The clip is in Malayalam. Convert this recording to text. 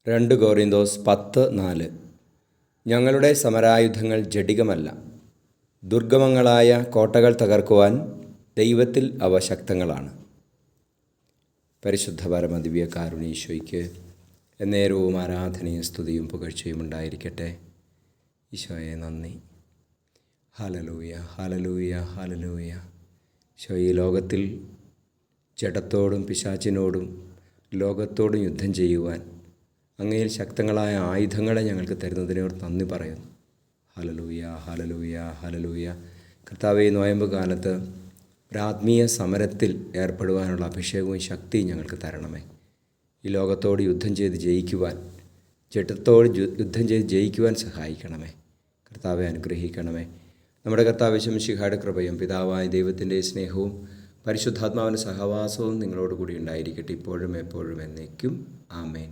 2 കൊറിന്തോസ് 10:4. ഞങ്ങളുടെ സമരായുധങ്ങൾ ജഡികമല്ല, ദുർഗമങ്ങളായ കോട്ടകൾ തകർക്കുവാൻ ദൈവത്തിൽ അവ ശക്തങ്ങളാണ്. പരിശുദ്ധ പരമദിവ്യ കാരുണ്യേശ്വയ്ക്ക് എന്നേരവും ആരാധനയും സ്തുതിയും പുകഴ്ചയും ഉണ്ടായിരിക്കട്ടെ. ഈശോയെ നന്ദി. Hallelujah, hallelujah, hallelujah. ഈശോ, ഈ ലോകത്തിൽ ജഡത്തോടും പിശാചിനോടും ലോകത്തോടും യുദ്ധം ചെയ്യുവാൻ അങ്ങയിൽ ശക്തങ്ങളായ ആയുധങ്ങളെ ഞങ്ങൾക്ക് തരുന്നതിനോട് നന്ദി പറയുന്നു. Hallelujah, hallelujah, hallelujah. കർത്താവേ, നോയമ്പ് കാലത്ത് ഒരാത്മീയ സമരത്തിൽ ഏർപ്പെടുവാനുള്ള അഭിഷേകവും ശക്തിയും ഞങ്ങൾക്ക് തരണമേ. ഈ ലോകത്തോട് യുദ്ധം ചെയ്ത് ജയിക്കുവാൻ, ജഡത്തോട് യുദ്ധം ചെയ്ത് ജയിക്കുവാൻ സഹായിക്കണമേ. കർത്താവെ, അനുഗ്രഹിക്കണമേ. നമ്മുടെ കർത്താവ് യേശു മിശിഹായുടെ കൃപയും പിതാവായ ദൈവത്തിൻ്റെ സ്നേഹവും പരിശുദ്ധാത്മാവിൻ്റെ സഹവാസവും നിങ്ങളോട് കൂടി ഉണ്ടായിരിക്കട്ടെ, ഇപ്പോഴും എപ്പോഴും എന്നേക്കും. ആമേൻ.